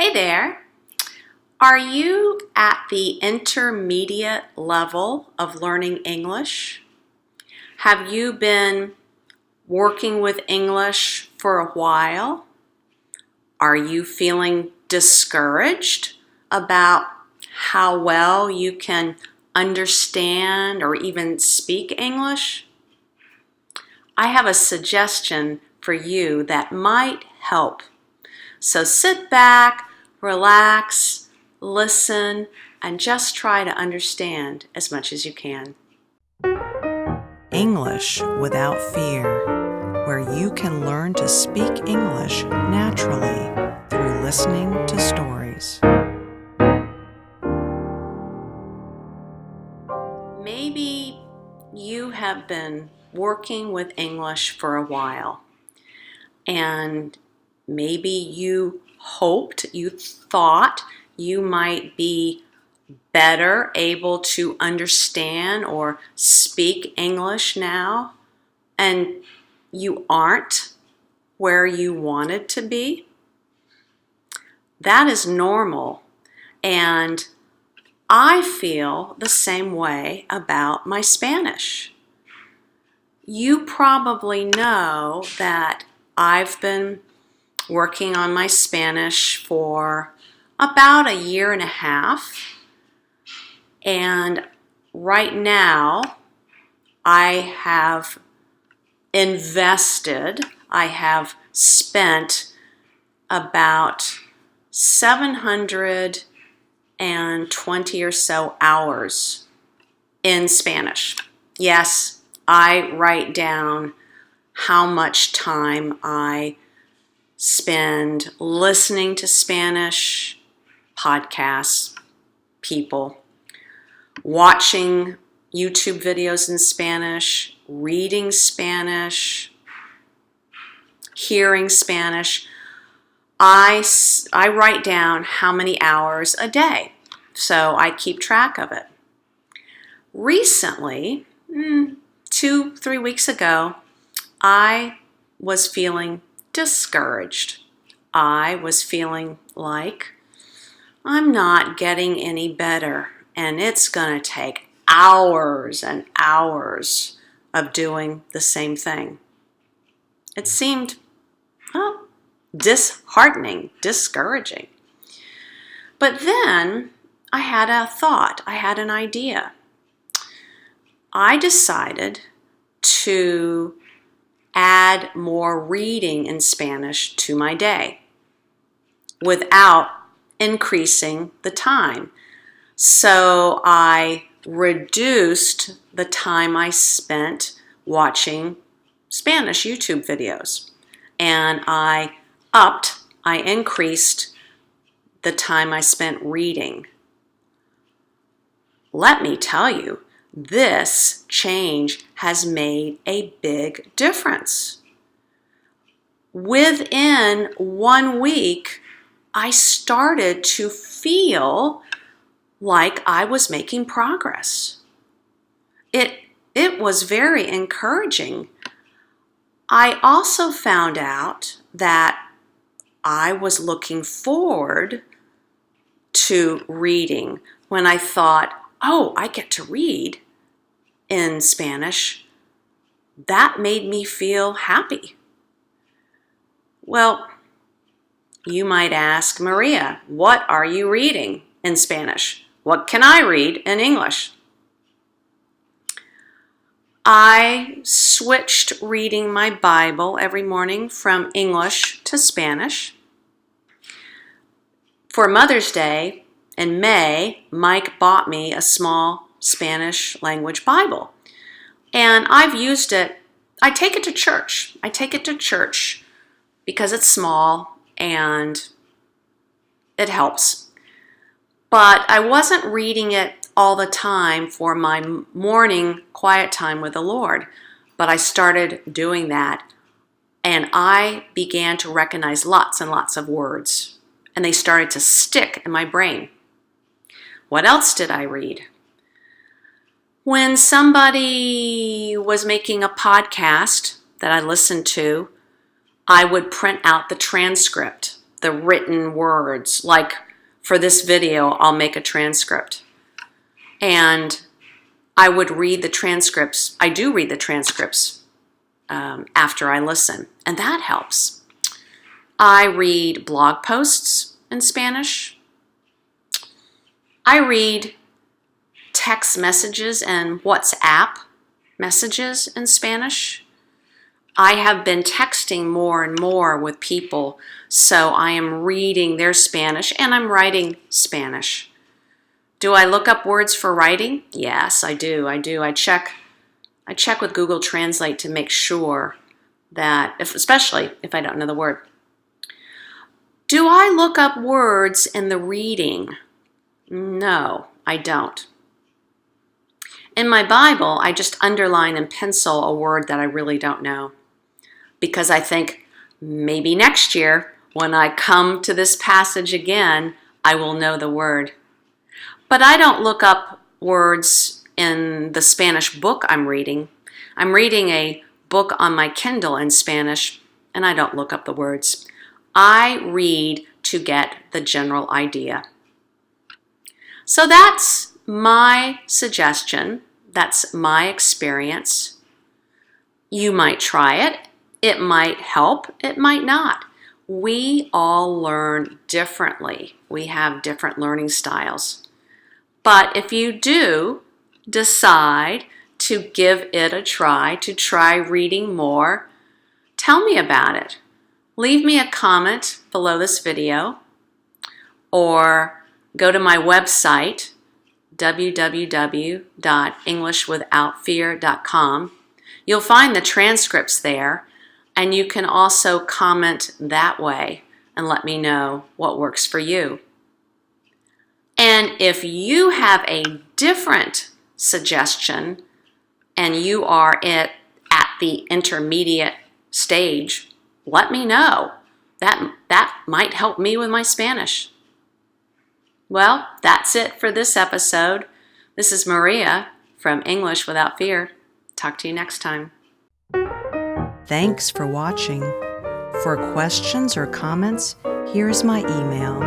Hey there. Are you at the intermediate level of learning English? Have you been working with English for a while? Are you feeling discouraged about how well you can understand or even speak English? I have a suggestion for you that might help. So sit back, relax, listen, and just try to understand as much as you can. English Without Fear, where you can learn to speak English naturally through listening to stories. Maybe you have been working with English for a while, and maybe you thought you might be better able to understand or speak English now, and you aren't where you wanted to be. That is normal, and I feel the same way about my Spanish. You probably know that I've been working on my Spanish for about a year and a half, and right now I have spent about 720 or so hours in Spanish. Yes, I write down how much time I spend listening to Spanish podcasts, people, watching YouTube videos in Spanish, reading Spanish, hearing Spanish. I write down how many hours a day, so I keep track of it. Recently, 2-3 weeks ago, I was feeling discouraged. I was feeling like I'm not getting any better, and it's going to take hours and hours of doing the same thing. It seemed disheartening, discouraging. But then I had a thought, I had an idea. I decided to add more reading in Spanish to my day without increasing the time. So I reduced the time I spent watching Spanish YouTube videos, and I increased the time I spent reading. Let me tell you, this change has made a big difference. Within 1 week, I started to feel like I was making progress. It was very encouraging. I also found out that I was looking forward to reading when I thought, oh, I get to read in Spanish. That made me feel happy. Well, you might ask, Maria, what are you reading in Spanish? What can I read in English? I switched reading my Bible every morning from English to Spanish. For Mother's Day in May, Mike bought me a small Spanish language Bible, and I've used it. I take it to church. Because it's small and it helps. But I wasn't reading it all the time for my morning quiet time with the Lord, but I started doing that, and I began to recognize lots and lots of words, and they started to stick in my brain. What else did I read? When somebody was making a podcast that I listened to, I would print out the transcript the written words. Like for this video, I'll make a transcript. And I would read the transcripts. I do read the transcripts after I listen, and that helps. I read blog posts in Spanish. I read text messages and WhatsApp messages in Spanish. I have been texting more and more with people, so I am reading their Spanish and I'm writing Spanish. Do I look up words for writing? Yes, I do. I check with Google Translate to make sure that, especially if I don't know the word. Do I look up words in the reading? No, I don't. In my Bible, I just underline and pencil a word that I really don't know, because I think maybe next year when I come to this passage again, I will know the word. But I don't look up words in the Spanish book I'm reading. I'm reading a book on my Kindle in Spanish, and I don't look up the words. I read to get the general idea. So that's my suggestion. That's my experience. You might try it. It might help. It might not. We all learn differently. We have different learning styles. But if you do decide to give it a try, to try reading more, tell me about it. Leave me a comment below this video or go to my website, www.englishwithoutfear.com. You'll find the transcripts there, and you can also comment that way and let me know what works for you. And if you have a different suggestion and you are at the intermediate stage, let me know. That might help me with my Spanish. Well, that's it for this episode. This is Maria from English Without Fear. Talk to you next time. Thanks for watching. For questions or comments, here's my email